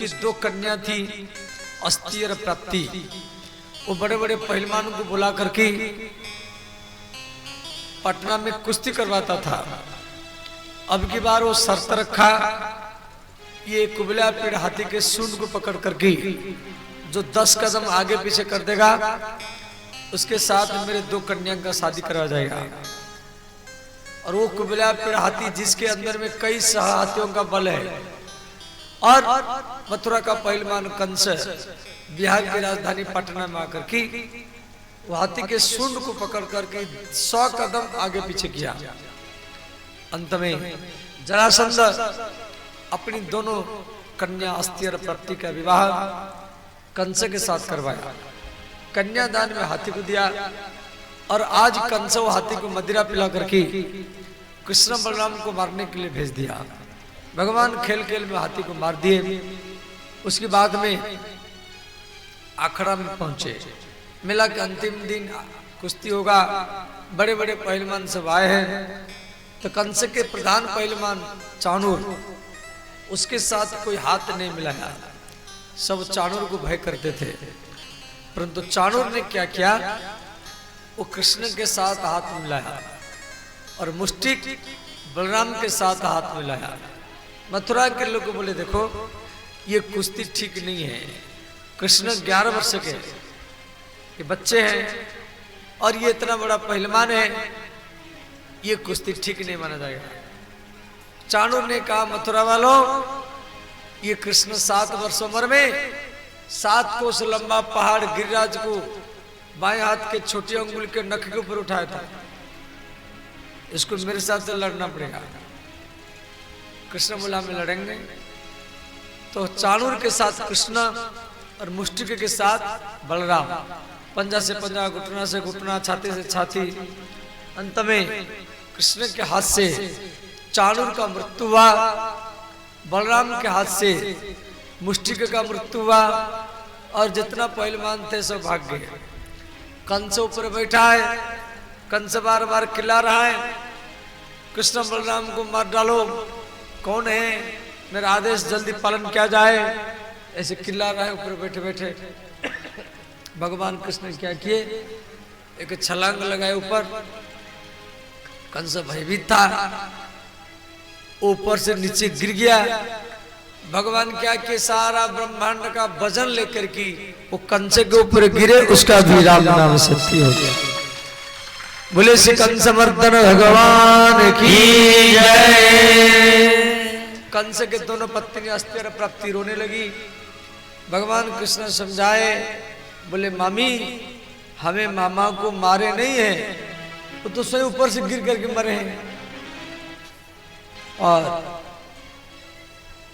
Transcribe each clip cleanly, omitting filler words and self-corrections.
की दो कन्या थी अस्ति और प्राप्ति। वो बड़े बड़े पहलवानों को बुला करके पटना में कुश्ती करवाता था। अब की बार वो शर्त रखा, ये कुबला पेड़ हाथी के सूंड को पकड़ करके जो 10 कदम आगे पीछे कर देगा उसके साथ मेरे दो कन्या का शादी करा जाएगा। और वो कुबला पेड़ हाथी जिसके अंदर में कई हाथियों का बल है, और मथुरा का पहलवान कंस बिहार की राजधानी पटना में आकर के वो हाथी के सूंड को पकड़ करके 100 कदम आगे पीछे किया। अंत में जरासंध अपनी दोनों कन्या अस्ति और प्राप्ति का विवाह कंस के साथ करवाया। कन्यादान में हाथी को दिया और आज कंस वो हाथी को मदिरा पिला करके कृष्ण बलराम को मारने के लिए भेज दिया। भगवान खेल खेल में हाथी को मार दिए। उसके बाद में आखड़ा में पहुंचे। मेला के अंतिम दिन कुश्ती होगा, बड़े बड़े पहलवान सब आए हैं। तो कंस के प्रधान पहलवान चाणूर, उसके साथ कोई हाथ नहीं मिलाया। सब चाणूर को भय करते थे, परंतु चाणूर ने क्या किया, वो कृष्ण के साथ हाथ मिलाया और मुष्टिक बलराम के साथ हाथ मिलाया। मथुरा के लोग बोले देखो ये कुश्ती ठीक नहीं है। कृष्ण 11 वर्ष के ये बच्चे हैं और ये इतना बड़ा पहलवान है, ये कुश्ती ठीक नहीं माना जाएगा। चाणूर ने कहा मथुरा वालों, ये कृष्ण 7 वर्ष उम्र में 7 कोस लंबा पहाड़ गिरिराज को बाएं हाथ के छोटी अंगुल के नख के ऊपर उठाया था। इसको मेरे साथ से लड़ना पड़ेगा। कृष्ण बोला में लड़ेंगे। तो चाणूर के साथ कृष्ण और मुष्टिक के साथ बलराम, पंजा से पंजा, घुटना से घुटना, छाती से छाती। अंत में कृष्ण के हाथ से चाणूर का मृत्यु हुआ, बलराम के हाथ से मुष्टिक का मृत्यु हुआ और जितना पहलवान थे सब भाग गए। कंस ऊपर बैठा है, कंस बार बार चिल्ला रहा है कृष्ण बलराम को मार डालो, कौन है, मेरा आदेश जल्दी पालन किया जाए, ऐसे चिल्ला रहा है ऊपर बैठे बैठे। भगवान कृष्ण क्या किए, एक छलांग लगाए ऊपर। कंस भयभीत था, ऊपर से नीचे गिर गया। भगवान क्या किए, सारा ब्रह्मांड का वजन लेकर की वो कंस के ऊपर गिरे, उसका भी राम नाम सत्य हो गया। बोले श्री कंस मर्दन भगवान की जय। कंस के दोनों पत्नी अस्ति और प्राप्ति रोने लगी। भगवान कृष्ण समझाए, बोले मामी हमें मामा को मारे नहीं है, वो तो स्वयं ऊपर से गिर करके मरे हैं। और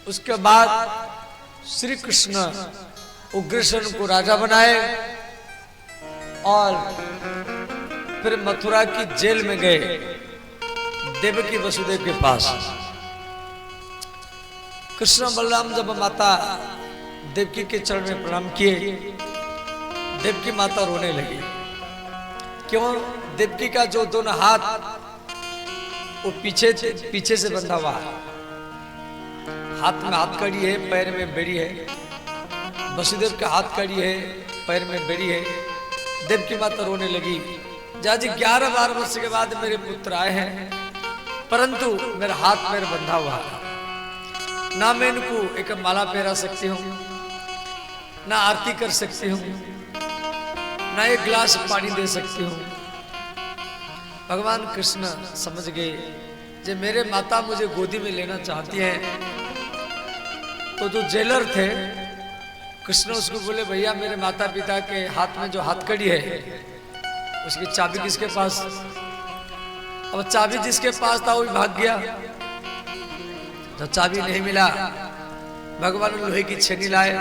उसके बाद श्री कृष्ण उग्रसेन को राजा बनाए और फिर मथुरा की जेल में गए देवकी वसुदेव के पास। कृष्ण बलराम जब माता देवकी के चरण में प्रणाम किए, देवकी माता रोने लगी। क्यों? देवकी का जो दोनों हाथ वो पीछे से बंधा हुआ है। हाथ में हाथ कड़ी है, पैर में बेड़ी है। वसुदेव का हाथ कड़ी है, पैर में बेड़ी है। देवकी माता रोने लगी, जाजी 11-12 वर्ष के बाद मेरे पुत्र आए हैं, परंतु मेरा हाथ पैर बंधा हुआ है। ना मैं इनको एक माला पहरा सकती हूँ, ना आरती कर सकती हूँ, ना एक गिलास पानी दे सकती हूँ। भगवान कृष्ण समझ गए जे मेरे माता मुझे गोदी में लेना चाहती है। तो जो जेलर थे कृष्ण उसको बोले, भैया मेरे माता पिता के हाथ में जो हाथकड़ी है उसकी चाबी किसके पास? अब चाबी जिसके पास था वो भी भाग गया। जब चाबी नहीं मिला, भगवान लोहे की छेनी लाए,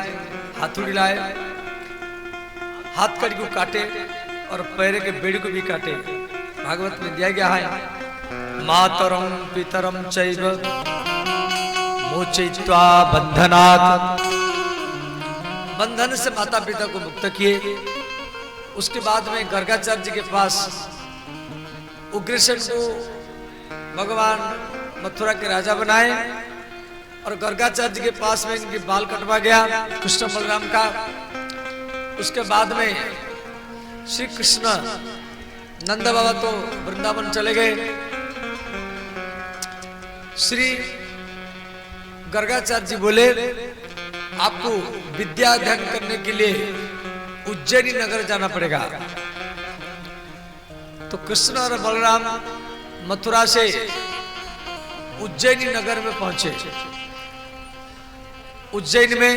हाथुड़ी लाए, हाथकड़ी को काटे और पैर के बेड़ी को भी काटे। भागवत में दिया गया है, मातरम पितरम चैव मोचयित्वा बंधनात्। बंधन से माता पिता को मुक्त किए। उसके बाद में गर्गाचार्य जी के पास उग्रसेन को भगवान मथुरा के राजा बनाए और गर्गाचार्य के पास में इनकी बाल कटवा गया कृष्ण बलराम का। उसके बाद में श्री कृष्ण नंद बाबा तो वृंदावन चले गए। श्री गर्गाचार्य जी बोले आपको विद्या अध्ययन करने के लिए उज्जैनी नगर जाना पड़ेगा। तो कृष्ण और बलराम मथुरा से उज्जैनी नगर में पहुंचे। उज्जैन में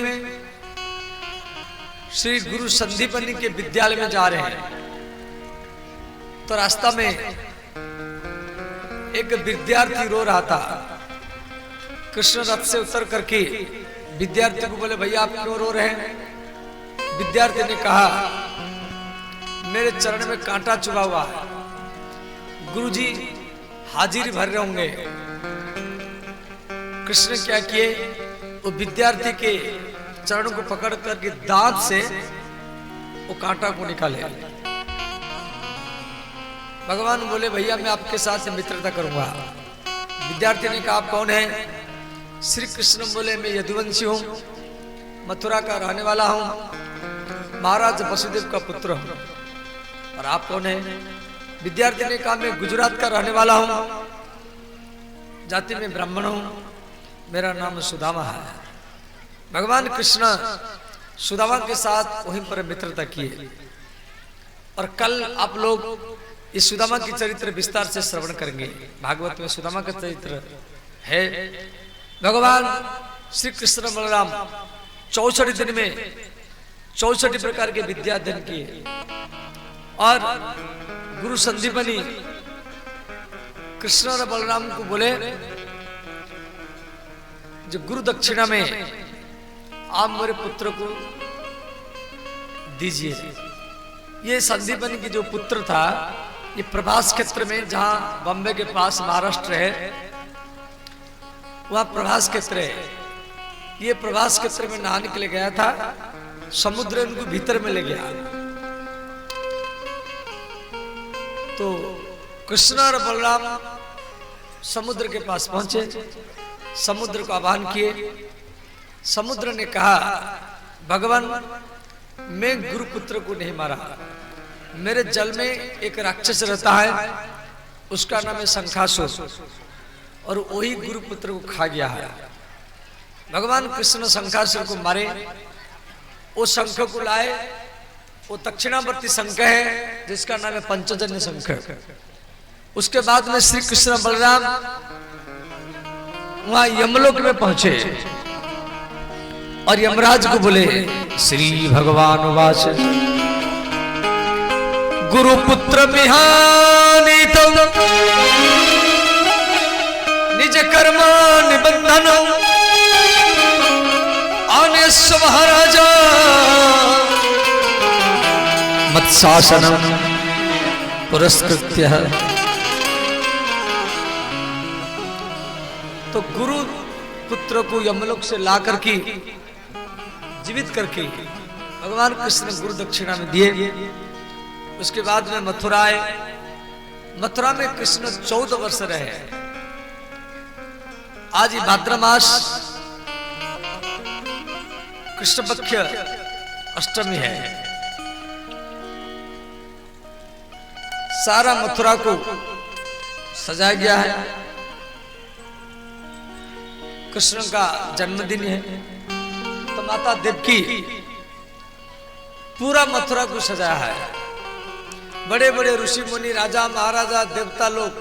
श्री गुरु संदीपनी के विद्यालय में जा रहे हैं। तो रास्ता में एक विद्यार्थी रो रहा था। कृष्ण रथ से उतर करके विद्यार्थी को बोले भैया आप क्यों रो रहे हैं? विद्यार्थी ने कहा मेरे चरण में कांटा चुभा हुआ है, गुरुजी हाजिरी भर रहे होंगे। कृष्ण क्या किए, वो विद्यार्थी के चरणों को पकड़ करके दांत से वो कांटा को निकाले। भगवान बोले भैया मैं आपके साथ मित्रता करूंगा। विद्यार्थी ने कहा आप कौन है? श्री कृष्ण बोले मैं यदुवंशी हूं, मथुरा का रहने वाला हूं, महाराज वसुदेव का पुत्र हूं। और आप कौन है? विद्यार्थी ने कहा मैं गुजरात का रहने वाला हूं, जाति में ब्राह्मण हूं, मेरा नाम सुदामा है। भगवान कृष्ण सुदामा के साथ वहीं पर मित्रता किए। और कल आप लोग इस सुदामा की चरित्र विस्तार से श्रवण करेंगे। भागवत में सुदामा का चरित्र है। भगवान श्री कृष्ण बलराम 64 दिन में 64 प्रकार के विद्या अध्ययन किए। और गुरु संदीपनी कृष्ण और बलराम को बोले जो गुरु दक्षिणा में आप मेरे पुत्र को दीजिए। ये संदीपनी की जो पुत्र था ये प्रभास क्षेत्र में, जहां बॉम्बे के पास महाराष्ट्र है वहां प्रभास क्षेत्र है। ये प्रभास क्षेत्र में नहाने के लिए गया था, समुद्र उनको भीतर में ले गया। तो कृष्ण और बलराम समुद्र के पास पहुंचे, समुद्र को आह्वान किए। समुद्र ने कहा भगवान मैं गुरुपुत्र को नहीं मारा, मेरे जल में एक राक्षस रहता है, उसका नाम है शंखासुर, और वही गुरुपुत्र को खा गया है। भगवान कृष्ण शंखासुर को मारे, वो शंख को लाए, वो दक्षिणावर्ती शंख है जिसका नाम है पंचजन्य शंख। उसके बाद में श्री कृष्ण बलराम वहां यमलोक में पहुंचे और यमराज को बोले श्री भगवान वाच गुरुपुत्र मिहानितम निज कर्मा निबंधन आनेस्व महाराजा मत्शासनम पुरस्कृत्य। तो गुरु पुत्र को यमलोक से ला करके जीवित करके भगवान कृष्ण गुरु दक्षिणा में दिए। उसके बाद में मथुरा आए। मथुरा में कृष्ण 14 वर्ष रहे। आज ही भाद्र मास कृष्ण पक्ष अष्टमी है। सारा मथुरा को सजाया गया है। कृष्ण का जन्मदिन है तो माता देवकी पूरा मथुरा को सजाया है। बड़े बड़े ऋषि मुनि, राजा महाराजा, देवता लोग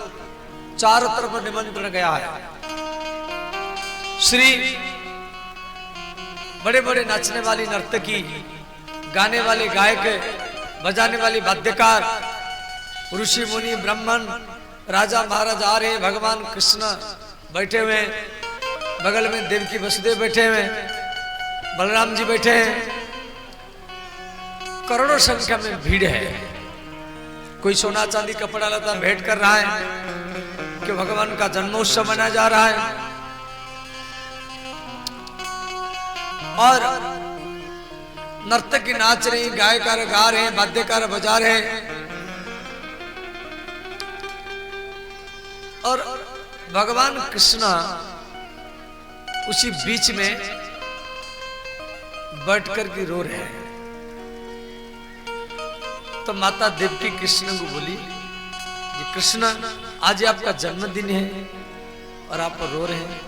चारों तरफ निमंत्रण गया है। श्री बड़े बड़े नाचने वाली नर्तकी, गाने वाले गायक, बजाने वाली वाद्यकार, ऋषि मुनि, ब्राह्मण, राजा महाराजा आ रहे। भगवान कृष्ण बैठे हुए, बगल में देवकी वसुदेव बैठे हुए, बलराम जी बैठे हैं। करोड़ों संख्या में भीड़ है। कोई सोना चांदी कपड़ा लता भेंट कर रहा है कि भगवान का जन्मोत्सव मनाया जा रहा है। और नर्तकी नाच रही, गायकार गा रहे हैं, वाद्यकार बजा रहे हैं। और भगवान कृष्ण उसी बीच में बैठ कर के रो रहे हैं। तो माता देवकी कृष्ण को बोली, ये कृष्ण आज आपका जन्मदिन है और आप रो रहे हैं।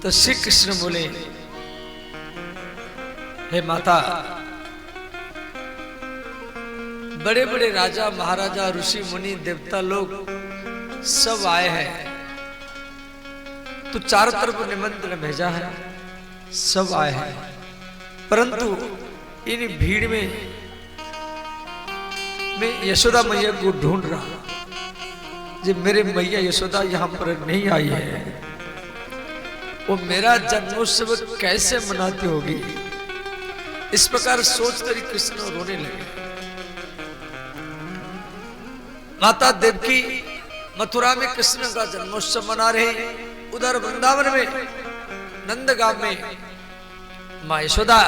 तो श्री कृष्ण बोले, हे माता, बड़े बड़े राजा महाराजा ऋषि मुनि देवता लोग सब आए हैं। तो चारों तरफ निमंत्रण भेजा है, सब आए हैं, परंतु इन भीड़ में मैं यशोदा मैया को ढूंढ रहा। जब मेरे मैया यशोदा यहाँ पर नहीं आई है, वो मेरा जन्मोत्सव कैसे मनाती होगी। इस प्रकार सोचकर कृष्ण रोने लगे। माता देवकी मथुरा में कृष्ण का जन्मोत्सव मना रहे, उधर वृंदावन में नंदगांव में माँ यशोदा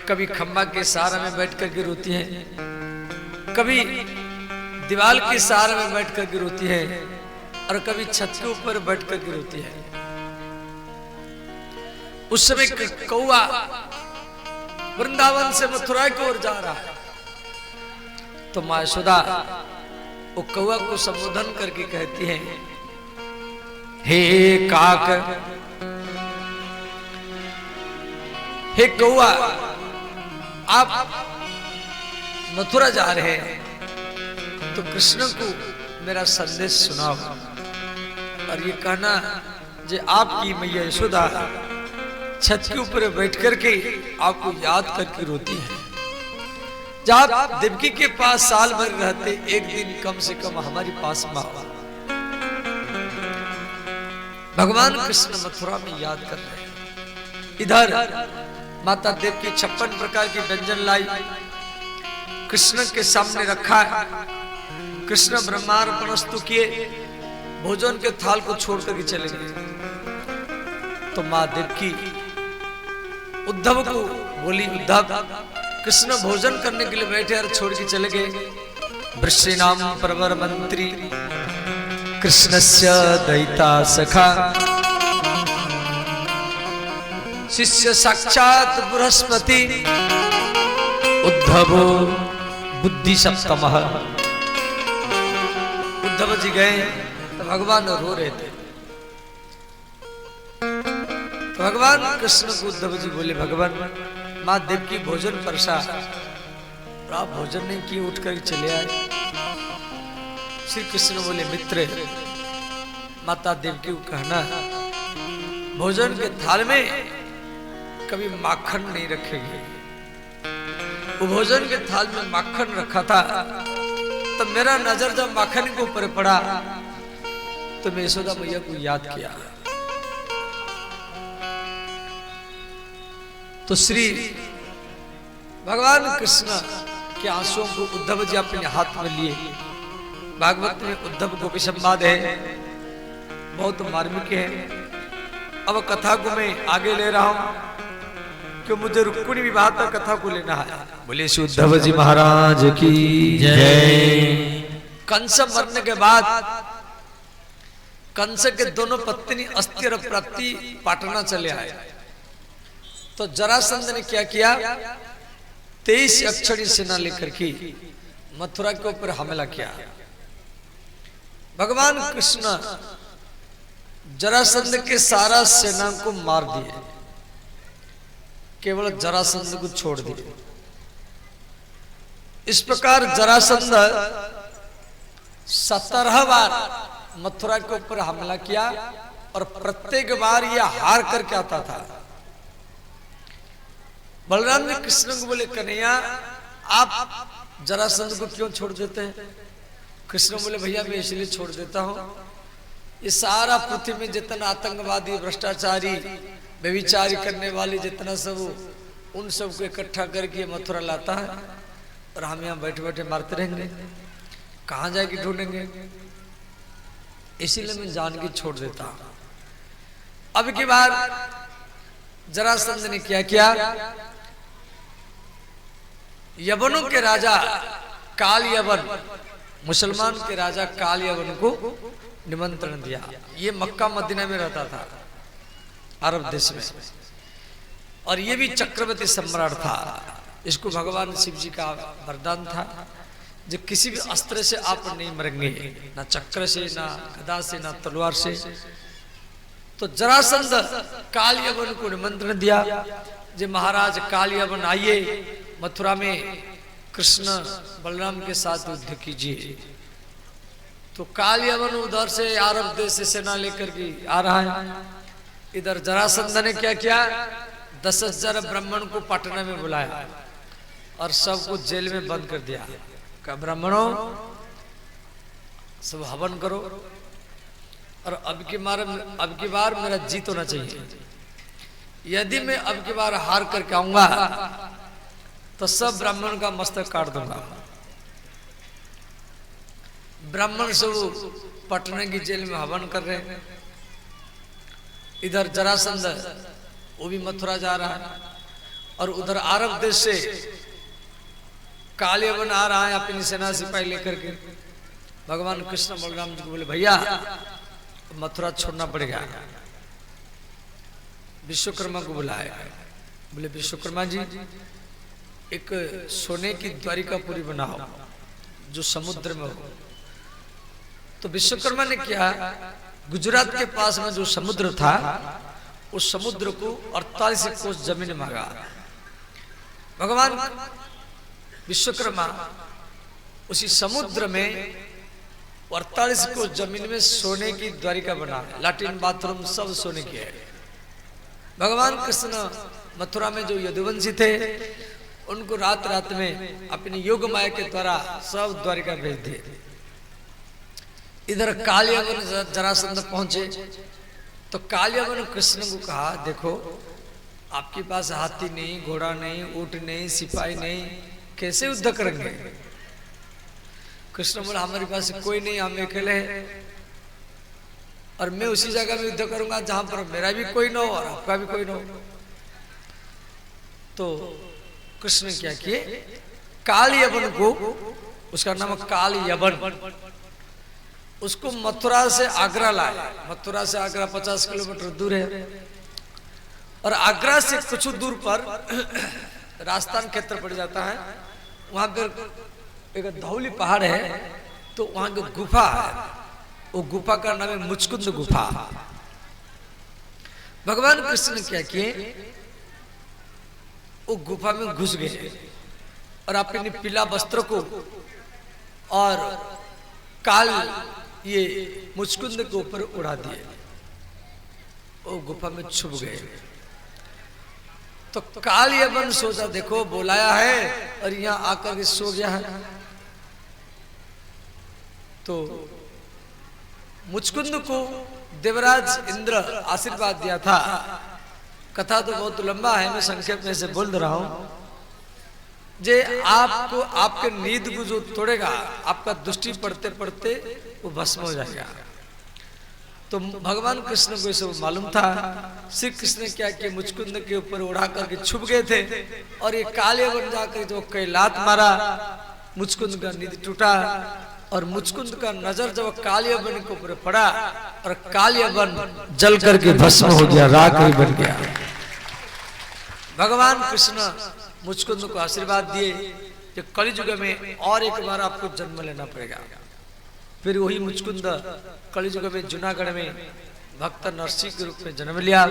कभी खम्बा के सहारा में बैठ करके रोती है, कभी दीवार के सहारा में बैठ करके रोती है, और कभी छत के ऊपर बैठ करके रोती है। उस समय कौआ वृंदावन से मथुरा की ओर जा रहा है। तो माँ यशोदा वो कौआ को संबोधन करके कहती है, हे काक, हे कौआ, आप मथुरा जा रहे हैं तो कृष्ण को मेरा संदेश सुनाओ, और ये कहना जे आपकी मैया यशोदा छत के ऊपर बैठ करके आपको याद करके रोती है। जब आप देवकी के पास साल भर रहते, एक दिन कम से कम हमारे पास में आओ। भगवान कृष्ण मथुरा में याद कर रहे हैं। इधर माता देवकी 56 प्रकार की व्यंजन लाई, कृष्ण के सामने रखा है। कृष्ण ब्रह्मार्पणस्तु किए, भोजन के थाल को छोड़ करके चले गए। तो माँ देवकी उद्धव को बोली, उद्धव, कृष्ण भोजन करने के लिए बैठे और छोड़ के चले गए। वृषीणाम प्रवर मंत्री कृष्णस्य दयिता सखा, शिष्य साक्षात बृहस्पति, उद्धव बुद्धि सप्तमः। उद्धव जी गए तो भगवान रो रहे थे। तो भगवान कृष्ण को उद्धव जी बोले, भगवान माँ देवकी भोजन परसा, आप भोजन नहीं किए, उठ कर चले आए। श्री कृष्ण बोले, मित्र, माता देवकी को कहना भोजन के थाल में कभी माखन नहीं रखेगी। वो भोजन के थाल में माखन रखा था, तो मेरा नजर जब माखन के ऊपर पड़ा तो मैं यशोदा मैया को याद किया। तो श्री भगवान कृष्ण के आंसुओं को उद्धव जी अपने हाथ में लिए। भागवत में उद्धव गोपी संवाद है, बहुत मार्मिक है। अब कथा को मैं आगे ले रहा हूं कि मुझे रुक्मिणी विवाह तक कथा को लेना है। बोले श्री उद्धव जी महाराज की जय। कंस मरने के बाद कंस के दोनों पत्नी अस्थिर प्राप्ति पाटना चले आए। तो जरासंध ने क्या किया, 23 अक्षरी सेना लेकर के मथुरा के ऊपर हमला किया। भगवान कृष्ण जरासंध के सारा सेना को मार दिए, केवल जरासंध को छोड़ दिए। इस प्रकार जरासंध 17 बार मथुरा के ऊपर हमला किया, और प्रत्येक बार यह हार करके आता था। बलराम ने कृष्ण को बोले, कन्हैया आप जरासंध को क्यों छोड़ देते हैं? कृष्ण बोले, भैया मैं इसलिए छोड़ देता हूं, ये सारा पृथ्वी में जितना आतंकवादी, भ्रष्टाचारी, व्यभिचारी करने वाले जितना सब, उन सबको इकट्ठा करके मथुरा लाता है, और हम यहाँ बैठे बैठे मारते रहेंगे, कहाँ जाके ढूंढेंगे? इसीलिए मैं जान के छोड़ देता हूं। अब की बार जरासंध ने क्या किया, यवनों के राजा काल यवन मुसलमान के राजा काल यवन को निमंत्रण दिया। ये मक्का मदीना में रहता था, अरब देश में, और ये भी चक्रवर्ती सम्राट था। इसको भगवान शिव जी का वरदान था, जो किसी भी अस्त्र से आप नहीं मरेंगे, ना चक्र से, ना गदा से, ना तलवार से। तो जरासंध काल यवन को निमंत्रण दिया, जो महाराज काल यवन आइए, मथुरा में कृष्ण बलराम के साथ युद्ध कीजिए। तो काल यवन उधर से अरब देश से सेना लेकर के आ रहा है। इधर जरासंध ने क्या किया, 10,000 ब्राह्मण को पटना में बुलाया और सबको जेल में बंद कर दिया। कहा ब्राह्मणों सब हवन करो, और अब की बार मेरा जीत होना चाहिए। यदि मैं अब की बार हार करके आऊंगा तो सब ब्राह्मण का मस्तक काट दूंगा। ब्राह्मण सब पटना की जेल में हवन कर रहे हैं। इधर जरासंध वो भी मथुरा जा रहा है, और उधर अरब देश से काल यवन आ रहा है अपनी सेना सिपाही लेकर के। भगवान कृष्ण बलराम जी को बोले भैया मथुरा छोड़ना पड़ेगा। विश्वकर्मा को बुलाया, बोले विश्वकर्मा जी एक सोने की द्वारिकापुरी बनाओ जो समुद्र में हो। तो विश्वकर्मा ने क्या, गुजरात के पास में जो समुद्र था उस समुद्र को 48 कोस जमीन मांगा। भगवान विश्वकर्मा उसी समुद्र में 48 कोस जमीन में सोने की द्वारिका बना, लैट्रिन बाथरूम सब सोने के है। भगवान कृष्ण मथुरा में जो यदुवंशी थे उनको रात रात में अपनी योग माया के द्वारा सब द्वारिका भेज दिए। इधर काल यवन जरासंध पहुंचे तो काल यवन कृष्ण को कहा देखो आपके पास हाथी नहीं, घोड़ा नहीं, ऊंट नहीं, सिपाही नहीं, कैसे युद्ध करेंगे। कृष्ण बोला हमारे पास कोई नहीं, हम अकेले हैं, और मैं उसी जगह में युद्ध करूंगा जहां पर मेरा भी कोई ना हो और आपका भी कोई ना हो। तो कृष्ण क्या किए, काल यवन को, उसका नाम काल यवन, उसको मथुरा से आगरा लाए। मथुरा से आगरा 50 किलोमीटर दूर है, और आगरा से कुछ दूर पर राजस्थान क्षेत्र पड़ जाता है। वहां पर एक धौली पहाड़ है, तो वहां की गुफा है, वो गुफा का नाम है मुचकुंद गुफा। भगवान कृष्ण ने क्या किए, वो गुफा में घुस गए और अपने पीला वस्त्र को और काल ये मुचकुंद के ऊपर उड़ा दिए, वो गुफा में छुप गए। तो काल यवन सोचा देखो बुलाया है और यहाँ आकर के सो गया है। तो मुचकुंद को देवराज इंद्र आशीर्वाद दिया था। कथा तो बहुत लंबा है, मैं संक्षेप में से बोल रहा हूं। जे आपको आपके नींद को जो तोड़ेगा, आपका दृष्टि पड़ते पड़ते वो भस्म हो जाएगा। तो भगवान कृष्ण को सब मालूम था। श्री कृष्ण ने क्या किया, मुचकुंद के ऊपर उड़ा करके छुप गए थे, और ये काले बन जाकर जो कई लात मारा, मुचकुंद का नींद टूटा, और मुचकुंद का नजर जब कालियाबन के ऊपर पड़ा और कालियाबन जल करके भस्म हो गया, राख ही बन गया। भगवान कृष्ण मुचकुंद को आशीर्वाद दिए कि कलियुग में और एक बार आपको जन्म लेना पड़ेगा। फिर वही मुचकुंद कलियुग में जूनागढ़ में भक्त नरसिंह के रूप में जन्म लिया।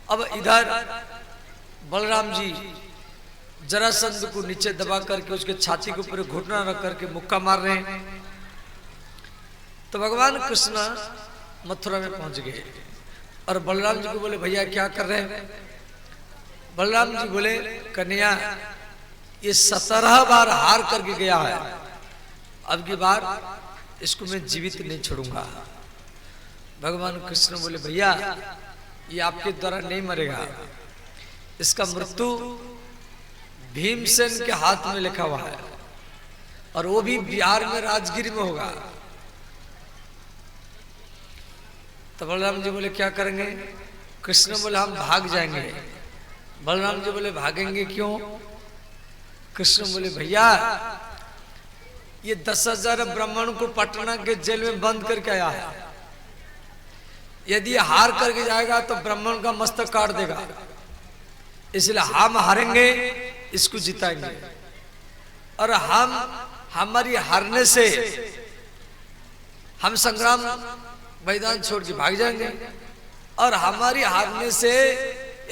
अब इधर बलराम जी जरासंध को नीचे दबा करके उसके छाती के ऊपर घुटना रख करके मुक्का मार रहे हैं। तो भगवान कृष्ण मथुरा में पहुंच गए और बलराम जी को बोले भैया क्या कर रहे हैं। बलराम जी बोले कन्हैया ये 17 बार हार करके गया है, अब की बार इसको मैं जीवित नहीं छोड़ूंगा। भगवान कृष्ण बोले भैया ये आपके द्वारा नहीं मरेगा, इसका मृत्यु भीमसेन के हाथ में लिखा हुआ है, और वो भी बिहार में राजगीर में होगा। तो बलराम जी बोले क्या करेंगे। कृष्ण बोले हम भाग जाएंगे। बलराम जी बोले भागेंगे क्यों। कृष्ण बोले भैया ये 10,000 ब्राह्मण को पटना के जेल में बंद करके आया है। यदि हार करके जाएगा तो ब्राह्मण का मस्तक काट देगा, इसलिए हम हारेंगे, इसको जिताएंगे। और हमारी हारने से हम संग्राम मैदान छोड़ के भाग जाएंगे, और हमारी हारने से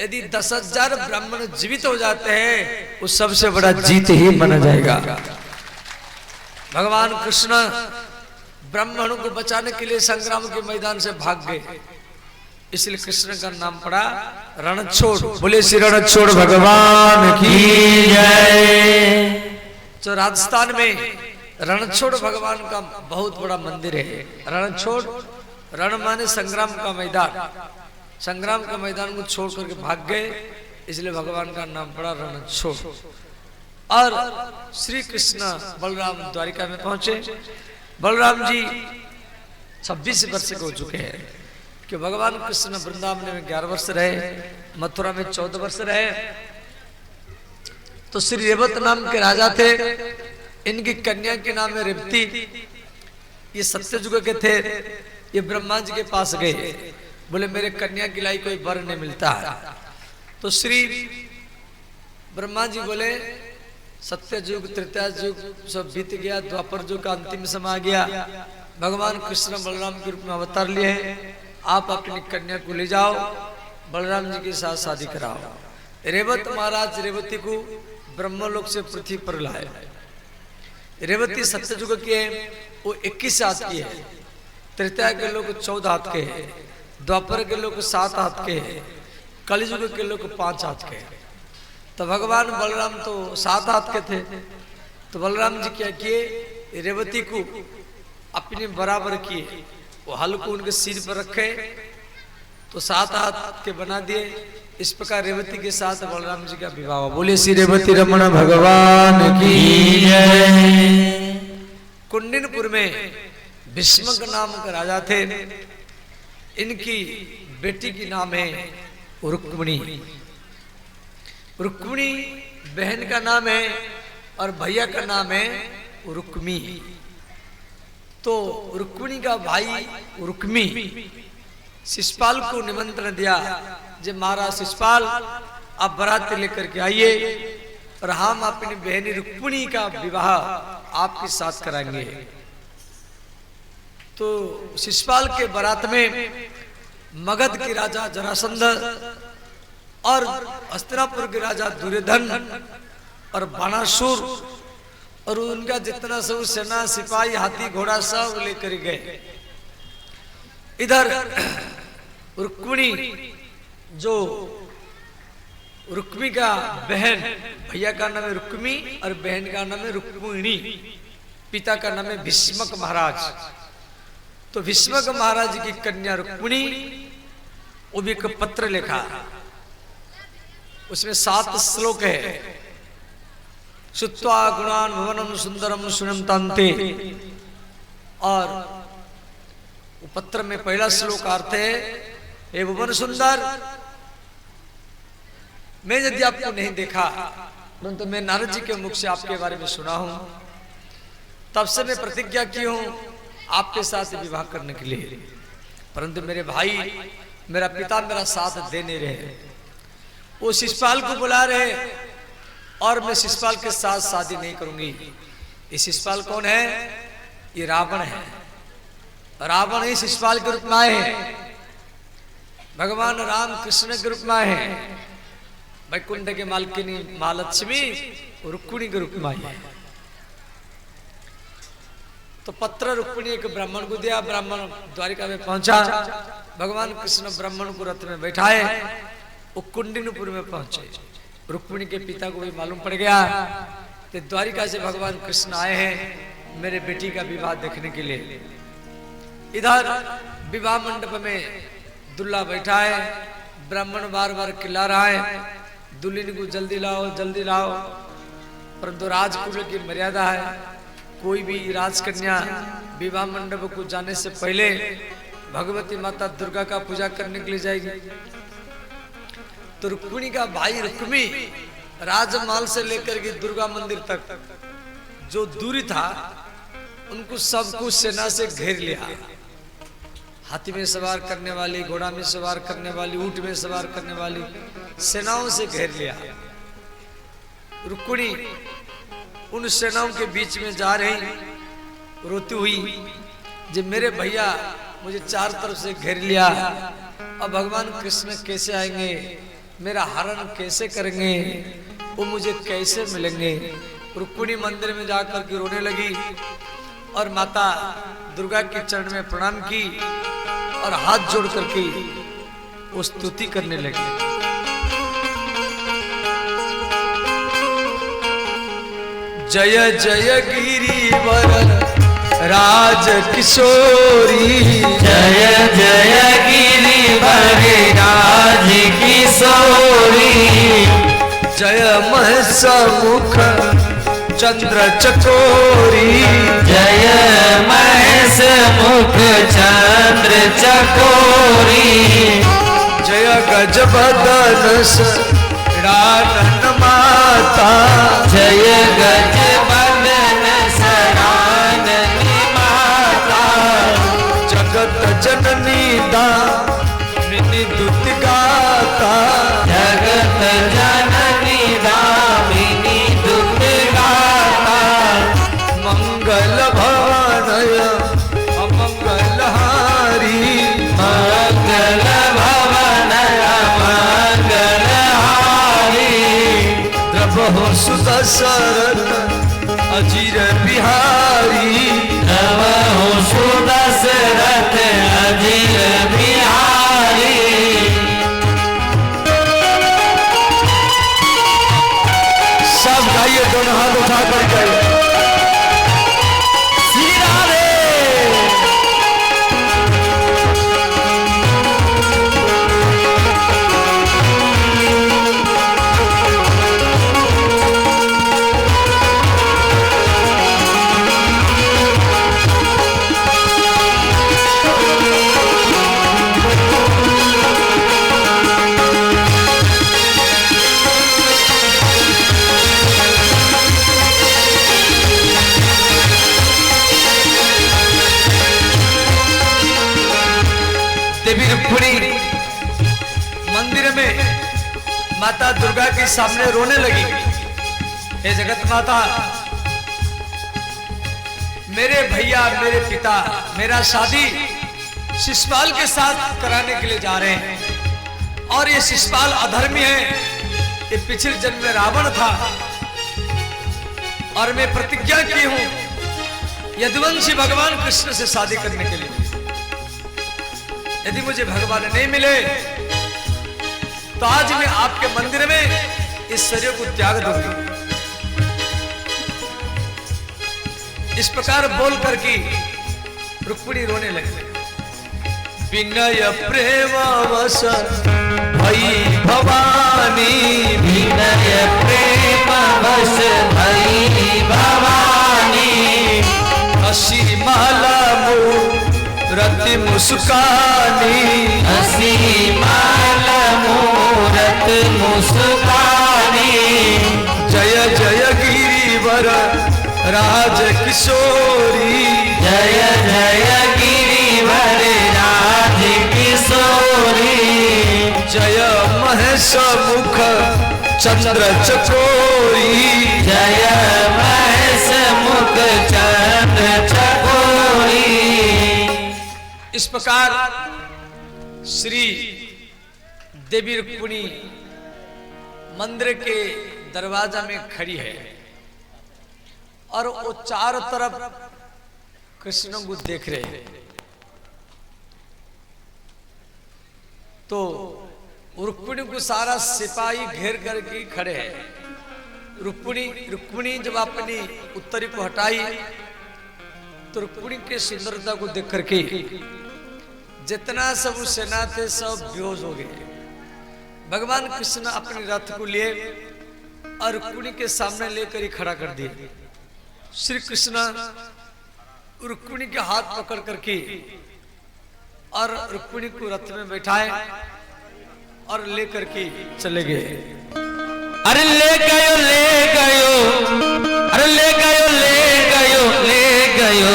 यदि 10,000 ब्राह्मण जीवित हो जाते हैं, वो सबसे बड़ा जीत ही माना जाएगा। भगवान कृष्ण ब्राह्मणों को बचाने के लिए संग्राम के मैदान से भाग गए, इसलिए कृष्ण का नाम पड़ा रणछोड़। बोले श्री रणछोड़ भगवान की जय। जो राजस्थान में रणछोड़ भगवान का बहुत बड़ा मंदिर है। रणछोड़, रण माने संग्राम का मैदान, संग्राम का मैदान को छोड़ करके भाग गए, इसलिए भगवान का नाम पड़ा रणछोड़। और श्री कृष्ण बलराम द्वारिका में पहुंचे। बलराम जी 26 वर्ष के हो चुके हैं कि भगवान कृष्ण वृंदावन में 11 वर्ष रहे, मथुरा में 14 वर्ष रहे। तो श्री रेवत नाम के राजा थे, इनकी कन्या के नाम है रेवती। ये सत्ययुग के थे। ये ब्रह्मा जी के पास गए, बोले मेरे कन्या के लिए कोई वर नहीं मिलता है। तो श्री ब्रह्मा जी बोले सत्य युग त्रेता युग सब बीत गया, द्वापर युग का अंतिम समय आ गया, भगवान कृष्ण बलराम के रूप में अवतार लिए हैं, आप अपनी कन्या को ले जाओ, बलराम जी के साथ शादी कराओ। रेवत महाराज रेवती को ब्रह्मलोक से पृथ्वी पर लाए। रेवती सत्य युग की है, वो 21 हाथ की है, त्रेता के लोग 14 हाथ के हैं, द्वापर के लोग 7 हाथ के हैं, कलयुग के लोग 5 हाथ के हैं। तो भगवान बलराम तो 7 हाथ के थे। तो बलराम जी क्या किए, रेवती को अपने बराबर किए, वो हल को उनके सिर पर रखे, तो 7 हाथ के बना दिए। इस प्रकार रेवती के साथ बलराम जी का विवाह हुआ। बोले श्री रेवती रमण भगवान की जय। कुंडिनपुर में भीष्मक नाम का राजा थे, इनकी बेटी की नाम है रुक्मिणी। रुक्मिणी बहन का नाम है और भैया का नाम है रुक्मी। तो रुक्मिणी का भाई रुक्मी शिशुपाल को निमंत्रण दिया, जब महाराज शिशुपाल आप बारात लेकर के आइए और हम अपनी बहनी रुक्मिणी का विवाह आपके साथ कराएंगे। तो शिशुपाल के बारात में मगध के राजा जरासंध और हस्तिनापुर के राजा दुर्योधन और बाणासुर और उनका जितना सब सेना सिपाही हाथी घोड़ा सब लेकर गए। इधर रुक्मिणी, जो रुक्मी का बहन, भैया का नाम है रुक्मी और बहन का नाम है रुक्मिणी, पिता का नाम है भीष्मक महाराज। तो भीष्मक महाराज की कन्या रुक्मिणी, वो भी एक पत्र लिखा, उसमें 7 श्लोक है। सुत्वा गुणान भुवनम सुंदरम सुनमतांते, और पत्र में पहला श्लोक अर्थ है, हे भुवन सुंदर, मैं यदि आपको नहीं देखा परंतु मैं नारद जी के मुख से आपके बारे में सुना हूं, तब से मैं प्रतिज्ञा की हूं आपके साथ विवाह करने के लिए, परंतु मेरे भाई मेरा पिता मेरा साथ दे नहीं रहे। वो शिशुपाल को बुला रहे और मैं शिशुपाल के साथ शादी नहीं करूंगी। ये शिशुपाल कौन है? ये रावण है। रावण ही शिशुपाल के रूप में आए हैं, भगवान राम कृष्ण के रूप में आए हैं, वैकुंठ के मालकिनी महालक्ष्मी रुक्मिणी के रूप में आई है। तो पत्र रुक्मिणी एक ब्राह्मण को दिया, ब्राह्मण द्वारिका में पहुंचा, भगवान कृष्ण ब्राह्मण को रथ में बैठाए, वो कुंडिनपुर में पहुंचे। रुक्मिणी के पिता को भी मालूम पड़ गया कि द्वारिका से भगवान कृष्ण आए हैं मेरे बेटी का विवाह देखने के लिए। इधर विवाह मंडप में दुल्हा बैठा है, ब्राह्मण बार बार चिल्ला रहा है, दुल्हन को जल्दी लाओ जल्दी लाओ, परंतु राजकुल की मर्यादा है, कोई भी राजकन्या विवाह मंडप को जाने से पहले भगवती माता दुर्गा का पूजा करने के लिए जाएगी। तो रुक्मिणी का भाई रुक्मी राजमहल से लेकर के दुर्गा मंदिर तक जो दूरी था उनको सब कुछ सेना से घेर लिया। हाथी में सवार करने वाली, घोड़ा में सवार करने वाली, ऊंट में सवार करने वाली सेनाओं से घेर लिया। रुक्मिणी उन सेनाओं के बीच में जा रही, रोती हुई, जब मेरे भैया मुझे चार तरफ से घेर लिया, अब भगवान कृष्ण कैसे आएंगे, मेरा हरण कैसे करेंगे, वो मुझे कैसे मिलेंगे। रुक्मिणी मंदिर में जाकर के रोने लगी और माता दुर्गा के चरण में प्रणाम की और हाथ जोड़ करके वो स्तुति करने लगी। जय जय गिरिवर राज किशोरी, जय जय गिरिवर राज किशोरी, जय महसमुख चंद्र चकोरी, जय महेश मुख चंद्र चकोरी, जय गजबदन रानन माता, जय गजबदन सराननी माता, जगत जननी दामिनी दुत गाता, जगत जननी दामिनी दुत गाता, मंगल भवनय अमंगल हारी, मंगल भवन मंगल हारी, द्रवहु सुदशरथ अजीर बिहारी, नमो सुदशरथ अजीर बिहारी। सब गाइए दोनों हाथ उठा करके श्री राधे। देवी रुक्मिणी मंदिर में माता दुर्गा के सामने रोने लगी। हे जगत माता, मेरे भैया, मेरे पिता, मेरा शादी शिशुपाल के साथ कराने के लिए जा रहे हैं और ये शिशुपाल अधर्मी है। ये पिछले जन्म में रावण था और मैं प्रतिज्ञा की हूं यदुवंशी भगवान कृष्ण से शादी करने के लिए। यदि मुझे भगवान नहीं मिले तो आज मैं आपके मंदिर में इस शरीर को त्याग दूंगी। इस प्रकार बोल करके रुक्मिणी रोने लगी। विनय प्रेम वश भई भवानी, विनय प्रेम वश भई भवानी, हसी माला रति मुस्कानी, हसी माल मूरत मुस्कानी, जय जय गिरिवर राज किशोरी, जय जय गिरिवर राज किशोरी, जय महेश मुख चंद्र चकोरी, जय महेश मुख चंद्र चकोरी। इस प्रकार श्री देवी रुक्मिणी मंदिर के दरवाजा में खड़ी है और वो चारों तरफ कृष्ण को देख रहे हैं। तो रुक्मिणी को सारा सिपाही घेर करके खड़े हैं। रुक्मिणी जब अपनी उत्तरी को हटाई तो रुक्मिणी के सुंदरता को देख करके जितना सब सेना थे सब बेहोश हो गए। भगवान कृष्ण अपने रथ को लिए और रुक्मिणी के सामने लेकर ही खड़ा कर दिए। श्री कृष्ण रुक्मिणी के हाथ पकड़ करके और रुक्मिणी को रथ में बैठाए और लेकर के चले गए। अरे ले गयो, ले गयो, अरे ले गयो, ले गयो, ले गयो,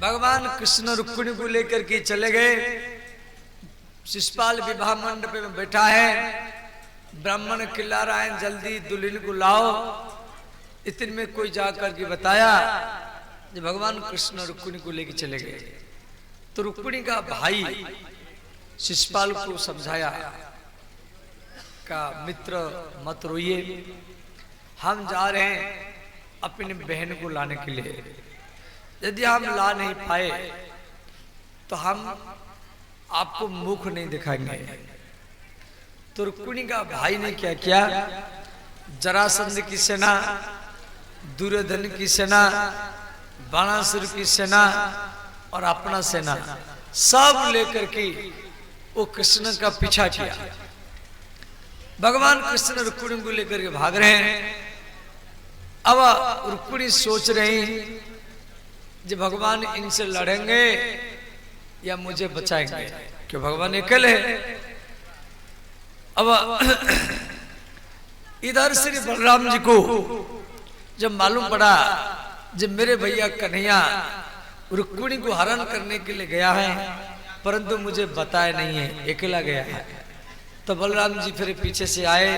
भगवान कृष्ण रुक्मिणी को लेकर के चले गए। शिशुपाल विवाह मंडप में बैठा है, ब्राह्मण खिला रहा है, जल्दी दुल्हन को लाओ। इतने में कोई जाकर के बताया कि भगवान कृष्ण रुक्मिणी को लेकर चले गए। तो रुक्मिणी का भाई शिशुपाल को समझाया का मित्र मत रोइए, हम जा रहे हैं अपनी बहन को लाने के लिए। यदि हम ला नहीं पाए तो हम आपको मुख नहीं दिखाएंगे। तो रुक्मिणी का भाई ने क्या किया, जरासंध की सेना, दुर्योधन की सेना, बाणासुर की सेना और अपना सेना सब लेकर के वो कृष्ण का पीछा किया। भगवान कृष्ण रुक्मिणी को लेकर के भाग रहे हैं। अब रुक्मिणी सोच रही कि भगवान इनसे लड़ेंगे या मुझे बचाएंगे, क्यों भगवान अकेले है। अब इधर श्री बलराम जी को जब मालूम पड़ा जब मेरे भैया कन्हैया रुक्मिणी को हरण करने के लिए गया है, परंतु मुझे बताया नहीं है, अकेला गया है। तो बलराम जी फिर पीछे से आए,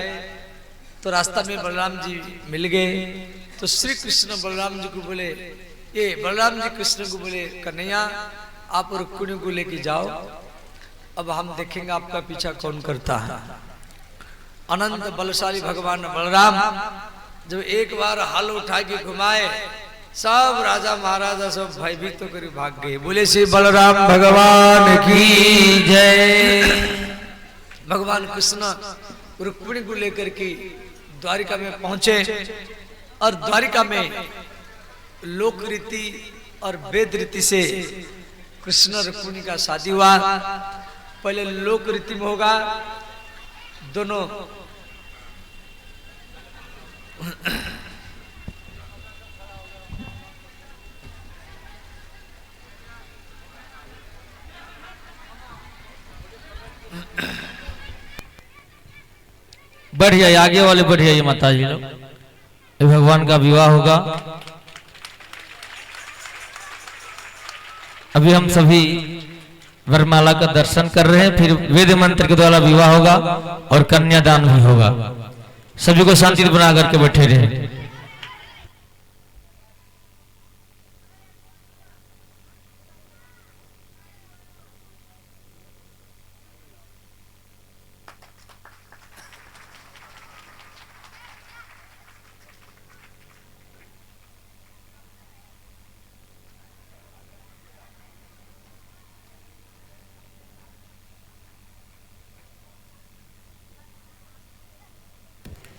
तो रास्ता में बलराम जी मिल गए। तो श्री कृष्ण बलराम जी को बोले, ये बलराम जी कृष्ण को बोले, कन्हैया आप रुक्मिणी को लेके जाओ, अब हम देखेंगे आपका पीछा कौन करता है। अनंत बलशाली भगवान बलराम जब एक बार हल उठा के घुमाए, सब राजा महाराजा सब भयभीत होकर भाग गए। बोले श्री बलराम भगवान की जय। भगवान कृष्ण रुक्मिणी को लेकर के द्वारिका में पहुंचे और द्वारिका में लोक रीति और वेद रीति से कृष्ण रुक्मिणी का शादी हुआ। पहले लोक रीति में होगा, दोनों बढ़िया, आगे वाले बढ़िया, ये माता जी लोग, ये भगवान का विवाह होगा। अभी हम सभी वरमाला का दर्शन कर रहे हैं, फिर वेद मंत्र के द्वारा विवाह होगा और कन्यादान भी होगा। सभी को शांति बना करके बैठे रहे।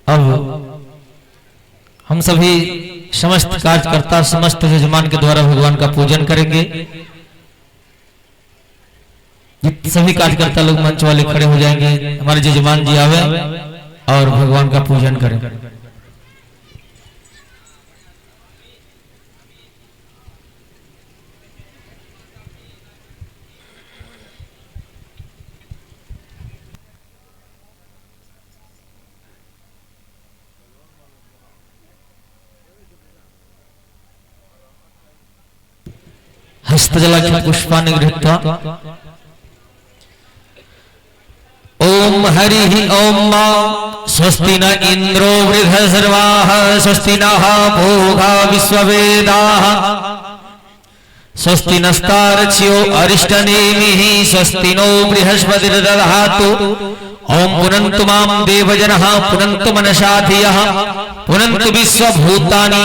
अब हम सभी समस्त कार्यकर्ता समस्त यजमान के द्वारा भगवान का पूजन करेंगे। सभी कार्यकर्ता लोग मंच वाले खड़े हो जाएंगे, हमारे यजमान जी आवे और भगवान का पूजन करें। हस्तजलाख्य पुष्पाणि गृहीत्वा ओम हरि ओम स्वस्ति न इंद्रो वृद्धसर्वाः स्वस्ति नः भोगा विश्ववेदाः स्वस्ति नस्तारच्यो अरिष्टनेमिः स्वस्ति नो बृहस्पतिर्दधातु ओम पुनन्तु मां देवजनः पुनन्तु मनसा धियः पुनन्तु विश्वभूतानि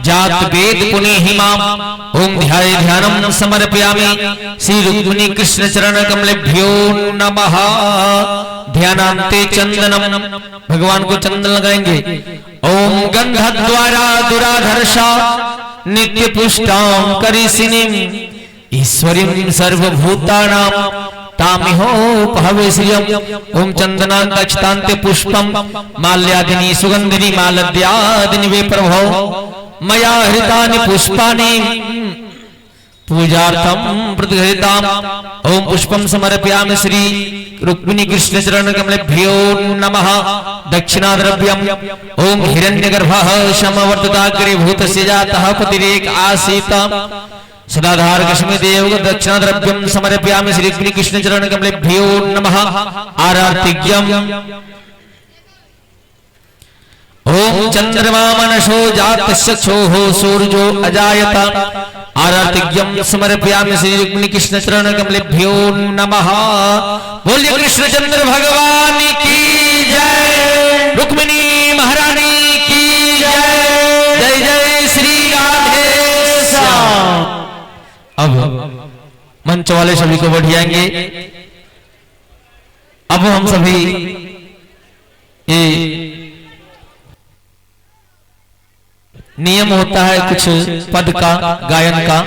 जात वेद पुनीहि माम् ओम ध्याये ध्यानं समर्पयामि श्री रुक्मिणी कृष्ण चरण कमलेभ्यो नमः। ध्यानान्ते चंदनम, भगवान को चंदन लगाएंगे। ओम गंधद्वारा दुराधर्षा नित्य पुष्टां करिसिनीं ईश्वरीं सर्वभूतानां तामिहोपहवे श्रियम् ओम चंदनांकक्षतान्ते पुष्पं माल्यादिनी सुगंधिनी मालद्यादिनी वे प्रभो मया हृतानि पुष्पाणि पूजार्थं प्रतिगृहीताम् ओम पुष्पं समर्पयामि श्री रुक्मिणी कृष्ण चरण कमलेभ्यो नमः। दक्षिणाद्रव्यम् ओम हिरण्यगर्भः समवर्तताग्रे भूतस्य जातः पतिरेक आसीत् सदाधार कश्मी देव दक्षिणा द्रव्यम समर्पयामि श्री कृष्ण चरण कमलेभ्यो नमः। आरतिज्ञम ओम चंद्रमा मनसो जातस्य क्षोः सूर्यो अजायत। आरतिज्ञम समर्पयामि श्री कृष्ण चरण कमलेभ्यो नमः। बोलिए कृष्णचंद्र भगवान की जय, रुक्मिणी महारानी की जय, जय जय श्री राधे श्याम। अब मंच वाले सभी को बढ़ियाएंगे। अब हम सभी ये नियम होता है कुछ पद का गायन का,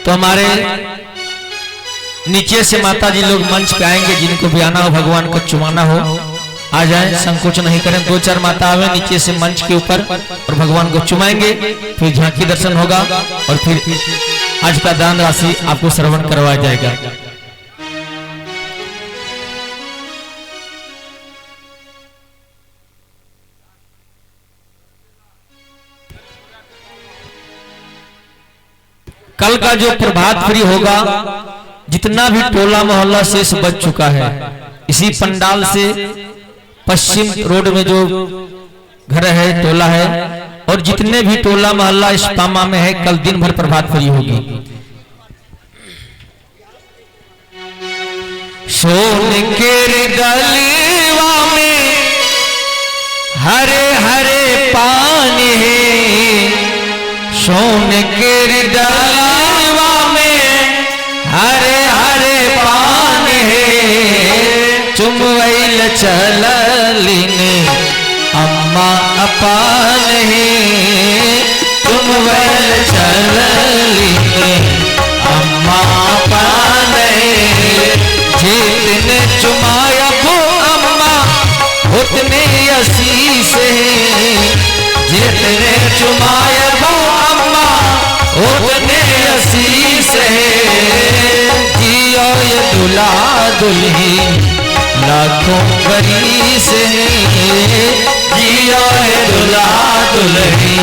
तो हमारे नीचे से माता जी लोग मंच पे आएंगे, जिनको भी आना हो भगवान को चुमाना हो आ जाए, संकोच नहीं करें। 2-4 माता आवे नीचे से मंच के ऊपर और भगवान को चुमाएंगे, फिर झांकी दर्शन होगा और फिर आज का दान राशि आपको श्रवण करवाया जाएगा। कल का जो प्रभात फेरी होगा, जितना भी टोला मोहल्ला शेष बच चुका है, इसी पंडाल से पश्चिम रोड में जो घर है टोला है, और जितने भी टोला मोहल्ला इस पामा में है, कल दिन भर प्रभात फेरी होगी। सोन के गलीवा में हरे हरे पान है, सोन के गलीवा में हरे हरे पान है, चुमवैल चललिने अम्मा अपान है, चुमवैल चललिने अम्मा अपान है। जितने चुमाया वो अम्मा उतने आशीष है, जितने चुमाया वो अम्मा उतने आशीष है। जियो ये दुल्हा दुल्ही लाखों बरिस है, जियो ये दुल्हा दुल्ही